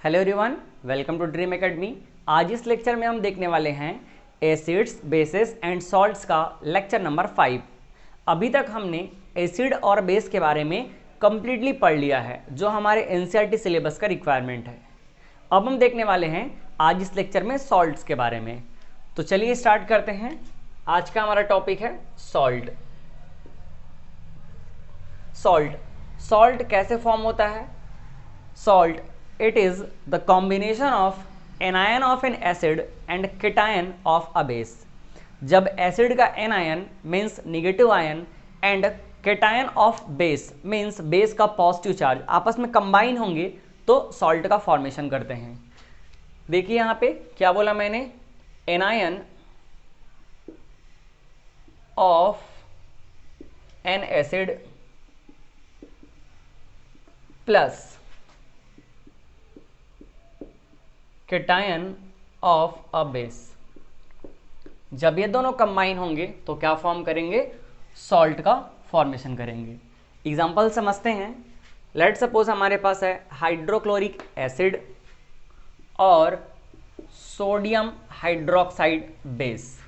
Hello everyone, welcome to Dream Academy. आज इस lecture में हम देखने वाले हैं एसिड्स, बेसेस एंड सॉल्ट्स का लेक्चर नंबर 5। अभी तक हमने एसिड और बेस के बारे में कम्प्लीटली पढ़ लिया है, जो हमारे एनसीईआरटी सिलेबस का रिक्वायरमेंट है। अब हम देखने वाले हैं आज इस लेक्चर में सॉल्ट्स के बारे में। तो चलिए स्टार्ट करते हैं। आज का हमारा टॉपिक है सॉल्ट। सॉल्ट कैसे फॉर्म होता है? Salt, it is the combination of anion of an acid and cation of a base. जब एसिड का anion means negative ion and cation of base means base का पॉजिटिव चार्ज आपस में combine होंगे तो सॉल्ट का फॉर्मेशन करते हैं। देखिए यहाँ पे क्या बोला मैंने, anion of N acid plus cation of a base. जब ये दोनों कंबाइन होंगे तो क्या फॉर्म करेंगे? सॉल्ट का फॉर्मेशन करेंगे। एग्जांपल समझते हैं। लेट सपोज हमारे पास है हाइड्रोक्लोरिक एसिड और सोडियम हाइड्रोक्साइड बेस।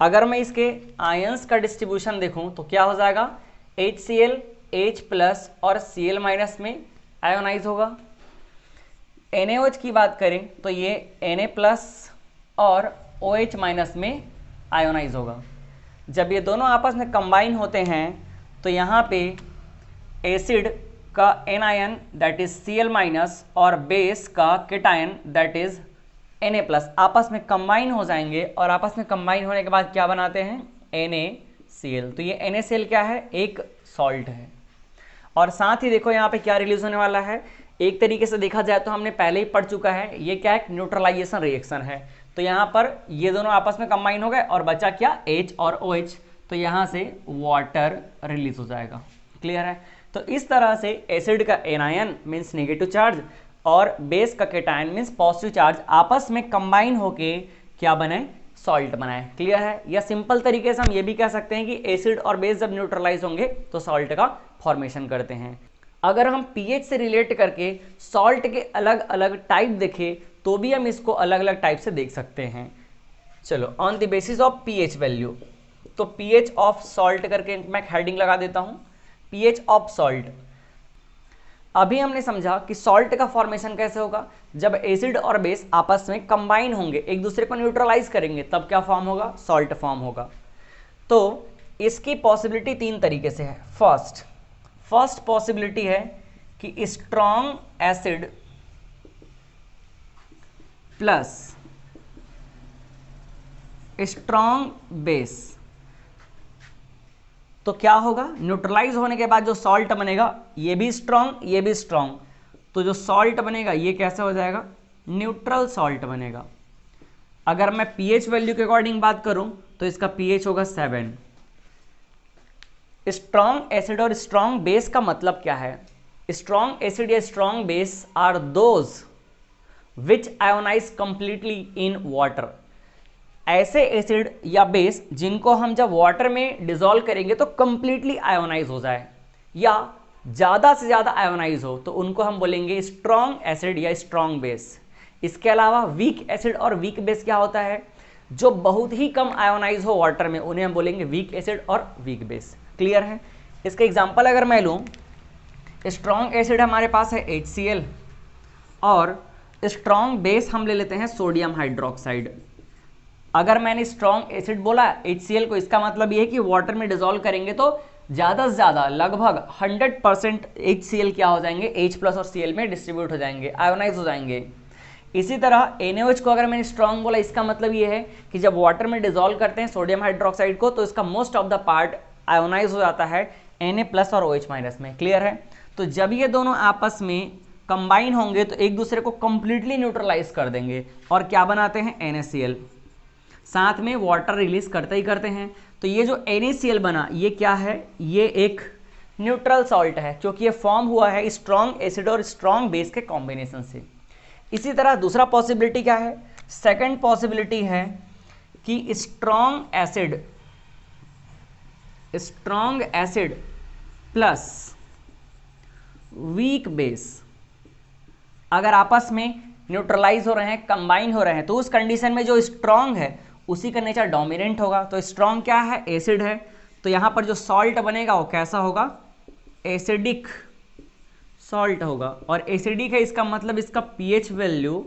अगर मैं इसके आयंस का डिस्ट्रीब्यूशन देखूं तो क्या हो जाएगा? HCl H प्लस और Cl माइनस में आयोनाइज होगा। NaOH की बात करें तो ये Na प्लस और OH माइनस में आयोनाइज होगा। जब ये दोनों आपस में कंबाइन होते हैं तो यहाँ पे एसिड का anion that is Cl minus और बेस का cation that is Na plus आपस में कंबाइन हो जाएंगे और आपस में कंबाइन होने के बाद क्या बनाते हैं? NaCl। तो ये NaCl क्या है? एक सॉल्ट है। और साथ ही देखो यहाँ पे क्या रिलीज होने वाला है। एक तरीके से देखा जाए तो हमने पहले ही पढ़ चुका है, ये क्या है? न्यूट्रलाइजेशन रिएक्शन है। तो यहाँ पर ये दोनों आपस में कंबाइन हो गए और बचा क्या? H और OH। तो यहाँ से वाटर रिलीज हो जाएगा। क्लियर है? तो इस तरह से एसिड का एनायन मीन्स नेगेटिव चार्ज और बेस का केटायन मीन्स पॉजिटिव चार्ज आपस में कंबाइन होके क्या बने? सॉल्ट बनाए। क्लियर है? या सिंपल तरीके से हम ये भी कह सकते हैं कि एसिड और बेस जब न्यूट्रलाइज होंगे तो सॉल्ट का फॉर्मेशन करते हैं। अगर हम पीएच से रिलेट करके सॉल्ट के अलग अलग टाइप देखें तो भी हम इसको अलग अलग टाइप से देख सकते हैं। चलो, on the basis of pH value, तो पीएच ऑफ सॉल्ट करके मैं हेडिंग लगा देता हूं, पीएच ऑफ सॉल्ट। अभी हमने समझा कि सॉल्ट का फॉर्मेशन कैसे होगा। जब एसिड और बेस आपस में कंबाइन होंगे, एक दूसरे को न्यूट्रलाइज करेंगे, तब क्या फॉर्म होगा? सॉल्ट फॉर्म होगा। तो इसकी पॉसिबिलिटी तीन तरीके से है। फर्स्ट पॉसिबिलिटी है कि strong acid plus strong base. तो क्या होगा? न्यूट्रलाइज होने के बाद जो सॉल्ट बनेगा ये भी स्ट्रॉन्ग, ये भी स्ट्रॉन्ग। तो जो सॉल्ट बनेगा ये कैसे हो जाएगा? न्यूट्रल सॉल्ट बनेगा। अगर मैं पीएच वैल्यू के अकॉर्डिंग बात करूं तो इसका पीएच होगा 7। स्ट्रॉन्ग एसिड और स्ट्रॉन्ग बेस का मतलब क्या है? स्ट्रॉन्ग एसिड या strong base are those which ionize completely in water. ऐसे एसिड या बेस जिनको हम जब वाटर में डिसॉल्व करेंगे तो कंप्लीटली आयोनाइज हो जाए या ज़्यादा से ज़्यादा आयोनाइज हो, तो उनको हम बोलेंगे स्ट्रॉन्ग एसिड या स्ट्रॉन्ग बेस। इसके अलावा वीक एसिड और वीक बेस क्या होता है? जो बहुत ही कम आयोनाइज हो वाटर में, उन्हें हम बोलेंगे वीक एसिड और वीक बेस। क्लियर है? इसका एग्जाम्पल अगर मैं लूँ, स्ट्रॉन्ग एसिड हमारे पास है HCl और स्ट्रॉन्ग बेस हम ले लेते हैं सोडियम हाइड्रोक्साइड। अगर मैंने स्ट्रॉन्ग एसिड बोला HCl को, इसका मतलब ये है कि वाटर में डिसॉल्व करेंगे तो ज़्यादा से ज़्यादा लगभग 100% HCl क्या हो जाएंगे? H प्लस और Cl में डिस्ट्रीब्यूट हो जाएंगे, आयोनाइज हो जाएंगे। इसी तरह NaOH को अगर मैंने स्ट्रॉन्ग बोला, इसका मतलब ये है कि जब वाटर में डिसॉल्व करते हैं सोडियम हाइड्रोक्साइड को तो इसका most of the part ionize हो जाता है Na प्लस और OH माइनस में। क्लियर है? तो जब ये दोनों आपस में कंबाइन होंगे तो एक दूसरे को कंप्लीटली न्यूट्रलाइज कर देंगे और क्या बनाते हैं? NaCl। साथ में वाटर रिलीज करते ही करते हैं। तो ये जो NaCl बना ये क्या है? ये एक न्यूट्रल सॉल्ट है क्योंकि ये फॉर्म हुआ है स्ट्रॉन्ग एसिड और स्ट्रॉन्ग बेस के कॉम्बिनेशन से। इसी तरह दूसरा पॉसिबिलिटी क्या है? सेकंड पॉसिबिलिटी है कि strong acid plus weak base अगर आपस में न्यूट्रलाइज हो रहे हैं, कंबाइन हो रहे हैं, तो उस कंडीशन में जो स्ट्रॉन्ग है उसी का नेचर डोमिनेंट होगा। तो स्ट्रॉन्ग क्या है? एसिड है। तो यहाँ पर जो सॉल्ट बनेगा वो कैसा होगा? एसिडिक सॉल्ट होगा। और एसिडिक है इसका मतलब इसका पीएच वैल्यू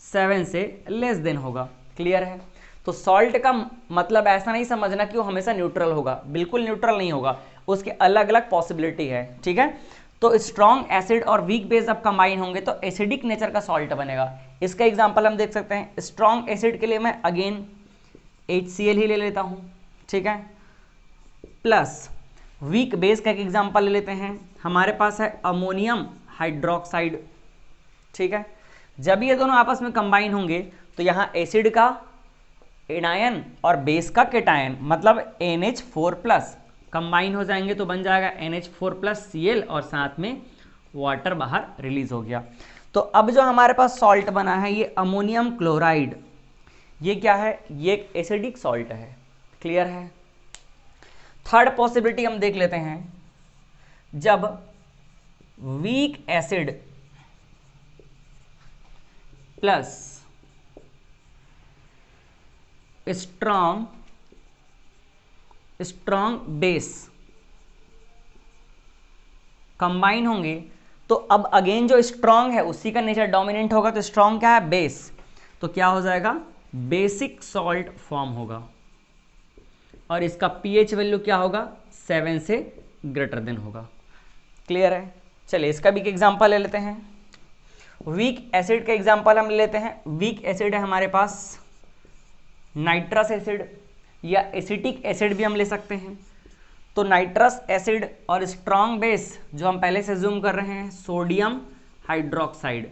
7 से लेस देन होगा। क्लियर है? तो सॉल्ट का मतलब ऐसा नहीं समझना कि वो हमेशा न्यूट्रल होगा, बिल्कुल न्यूट्रल नहीं होगा, उसके अलग अलग पॉसिबिलिटी है। ठीक है? तो स्ट्रॉन्ग एसिड और वीक बेस जब कंबाइन होंगे तो एसिडिक नेचर का सॉल्ट बनेगा। इसका एग्जांपल हम देख सकते हैं। स्ट्रॉन्ग एसिड के लिए मैं अगेन HCl ही ले लेता हूं। ठीक है? प्लस वीक बेस का एक एग्जांपल ले लेते हैं। हमारे पास है अमोनियम हाइड्रोक्साइड। ठीक है? जब ये दोनों आपस में कंबाइन होंगे तो यहाँ एसिड का एनायन और बेस का केटायन मतलब NH4+ कंबाइन हो जाएंगे तो बन जाएगा NH4+Cl और साथ में वाटर बाहर रिलीज हो गया। तो अब जो हमारे पास सॉल्ट बना है ये अमोनियम क्लोराइड, ये क्या है? ये एक एसिडिक सॉल्ट है। क्लियर है? थर्ड पॉसिबिलिटी हम देख लेते हैं। जब weak acid plus strong base combine होंगे तो अब अगेन जो स्ट्रॉन्ग है उसी का नेचर डोमिनेंट होगा। तो स्ट्रॉन्ग क्या है? बेस। तो क्या हो जाएगा? बेसिक सॉल्ट फॉर्म होगा और इसका पीएच वैल्यू क्या होगा? 7 से ग्रेटर देन होगा। क्लियर है? चलिए इसका भी एक एग्जांपल ले लेते हैं। वीक एसिड का एग्जांपल हम ले लेते हैं। वीक एसिड है हमारे पास नाइट्रस एसिड या एसिटिक एसिड भी हम ले सकते हैं। तो नाइट्रस एसिड और स्ट्रॉन्ग बेस जो हम पहले से जूम कर रहे हैं सोडियम हाइड्रोक्साइड,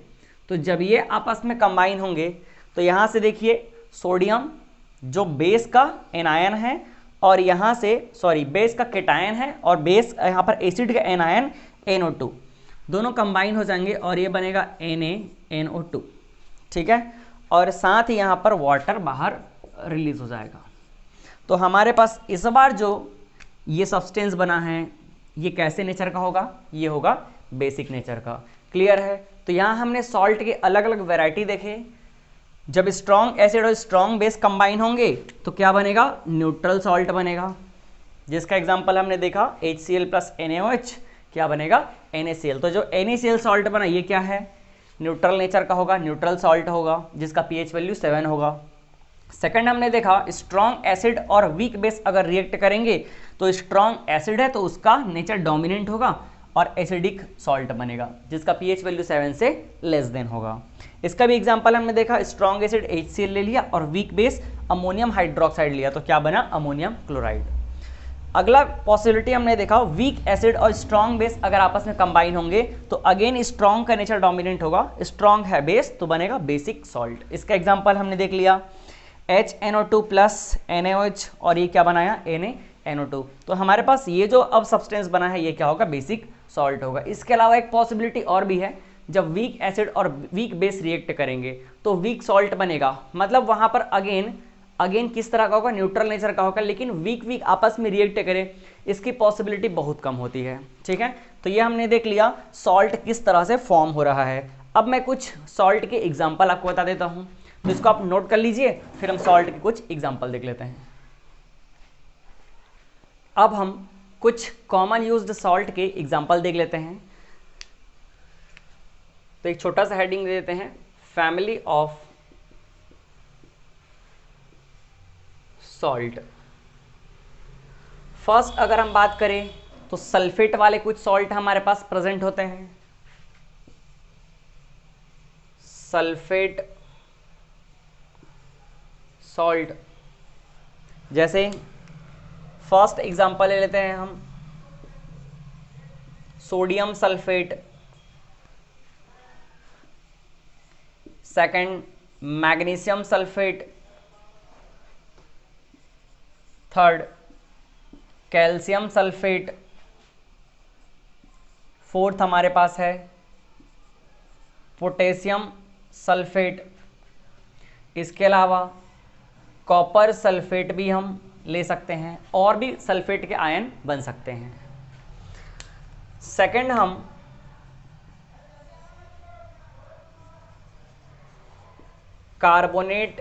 तो जब ये आपस में कंबाइन होंगे तो यहाँ से देखिए सोडियम जो बेस का एनायन है और यहाँ से बेस का केटायन है और बेस यहाँ पर एसिड का एनायन NO2 दोनों कंबाइन हो जाएंगे और ये बनेगा NaNO2। ठीक है? और साथ ही यहाँ पर वाटर बाहर रिलीज हो जाएगा। तो हमारे पास इस बार जो ये सब्सटेंस बना है ये कैसे नेचर का होगा? ये होगा बेसिक नेचर का। क्लियर है? तो यहाँ हमने सॉल्ट के अलग अलग वैरायटी देखे। जब स्ट्रॉन्ग एसिड और स्ट्रॉन्ग बेस कंबाइन होंगे तो क्या बनेगा? न्यूट्रल सॉल्ट बनेगा, जिसका एग्जांपल हमने देखा HCl + NaOH क्या बनेगा? NaCl। तो जो NaCl सॉल्ट बना ये क्या है? न्यूट्रल नेचर का होगा, न्यूट्रल सॉल्ट होगा जिसका पीएच वैल्यू 7 होगा। सेकंड हमने देखा स्ट्रॉन्ग एसिड और वीक बेस अगर रिएक्ट करेंगे तो स्ट्रॉन्ग एसिड है तो उसका नेचर डोमिनेंट होगा और एसिडिक सॉल्ट बनेगा जिसका पीएच वैल्यू 7 से लेस देन होगा। इसका भी एग्जांपल हमने देखा स्ट्रॉन्ग एसिड HCl ले लिया और वीक बेस अमोनियम हाइड्रोक्साइड लिया तो क्या बना? Ammonium chloride. अगला पॉसिबिलिटी हमने देखा वीक एसिड और स्ट्रॉन्ग बेस अगर आपस में कंबाइन होंगे तो अगेन स्ट्रॉन्ग का नेचर डोमिनेंट होगा, स्ट्रॉन्ग है बेस तो बनेगा बेसिक सॉल्ट। इसका एग्जांपल हमने देख लिया HNO2 + NaOH और ये क्या बनाया? NaNO2। तो हमारे पास ये जो अब सब्सटेंस बना है ये क्या होगा? बेसिक सॉल्ट होगा। इसके अलावा एक पॉसिबिलिटी और भी है, जब वीक एसिड और वीक बेस रिएक्ट करेंगे तो वीक सॉल्ट बनेगा, मतलब वहाँ पर अगेन किस तरह का होगा? न्यूट्रल नेचर का होगा, लेकिन वीक आपस में रिएक्ट करें इसकी पॉसिबिलिटी बहुत कम होती है। ठीक है? तो ये हमने देख लिया सॉल्ट किस तरह से फॉर्म हो रहा है। अब मैं कुछ सॉल्ट के एग्जाम्पल आपको बता देता हूँ, तो इसको आप नोट कर लीजिए, फिर हम सॉल्ट के कुछ एग्जाम्पल देख लेते हैं। अब हम कुछ कॉमन यूज्ड सॉल्ट के एग्जाम्पल देख लेते हैं। तो एक छोटा सा हेडिंग दे देते हैं, फैमिली ऑफ सॉल्ट। फर्स्ट अगर हम बात करें तो सल्फेट वाले कुछ सॉल्ट हमारे पास प्रेजेंट होते हैं। सल्फेट सॉल्ट, जैसे फर्स्ट एग्जांपल ले लेते हैं हम sodium sulphate, second magnesium sulphate, third calcium sulphate, fourth हमारे पास है पोटेशियम सल्फेट। इसके अलावा कॉपर सल्फेट भी हम ले सकते हैं और भी सल्फेट के आयन बन सकते हैं। सेकंड हम कार्बोनेट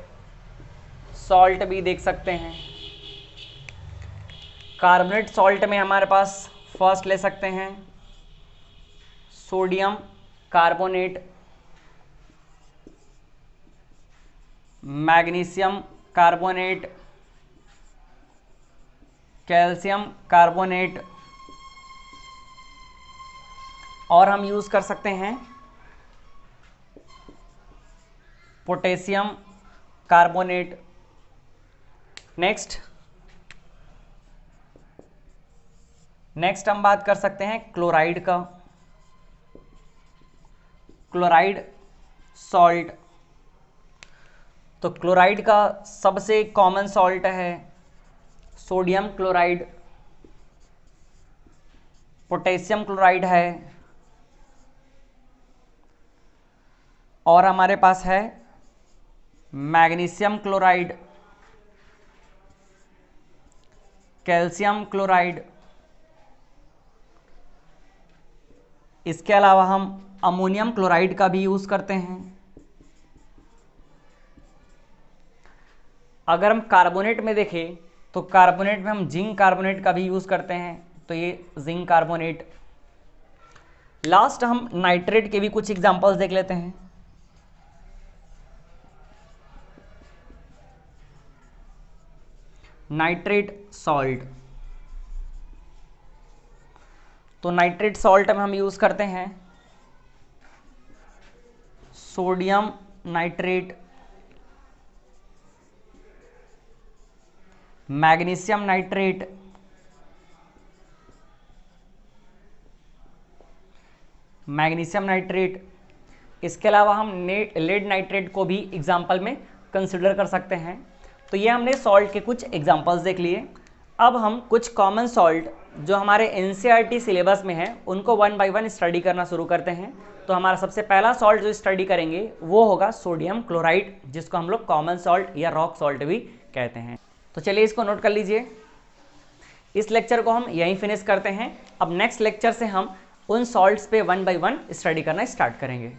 सॉल्ट भी देख सकते हैं। कार्बोनेट सॉल्ट में हमारे पास फर्स्ट ले सकते हैं sodium carbonate, magnesium carbonate, calcium carbonate, और हम यूज कर सकते हैं पोटेशियम कार्बोनेट। नेक्स्ट हम बात कर सकते हैं क्लोराइड का, क्लोराइड सॉल्ट। तो क्लोराइड का सबसे कॉमन सॉल्ट है सोडियम क्लोराइड, पोटेशियम क्लोराइड है, और हमारे पास है मैग्नीशियम क्लोराइड, कैल्शियम क्लोराइड। इसके अलावा हम अमोनियम क्लोराइड का भी यूज करते हैं। अगर हम कार्बोनेट में देखें तो कार्बोनेट में हम जिंक कार्बोनेट का भी यूज करते हैं, तो ये जिंक कार्बोनेट। लास्ट हम नाइट्रेट के भी कुछ एग्जांपल्स देख लेते हैं। नाइट्रेट सॉल्ट, तो नाइट्रेट सॉल्ट में हम यूज करते हैं सोडियम नाइट्रेट, मैग्नीशियम नाइट्रेट, इसके अलावा हम लेड नाइट्रेट को भी एग्जाम्पल में कंसिडर कर सकते हैं। तो ये हमने सॉल्ट के कुछ एग्जाम्पल्स देख लिए। अब हम कुछ कॉमन सॉल्ट जो हमारे एनसीईआरटी सिलेबस में है उनको वन बाय वन स्टडी करना शुरू करते हैं। तो हमारा सबसे पहला सॉल्ट जो स्टडी करेंगे वो होगा सोडियम क्लोराइड, जिसको हम लोग कॉमन सॉल्ट या रॉक सॉल्ट भी कहते हैं। तो चलिए इसको नोट कर लीजिए। इस लेक्चर को हम यहीं फिनिश करते हैं। अब नेक्स्ट लेक्चर से हम उन सॉल्ट्स पे वन बाय वन स्टडी करना स्टार्ट करेंगे।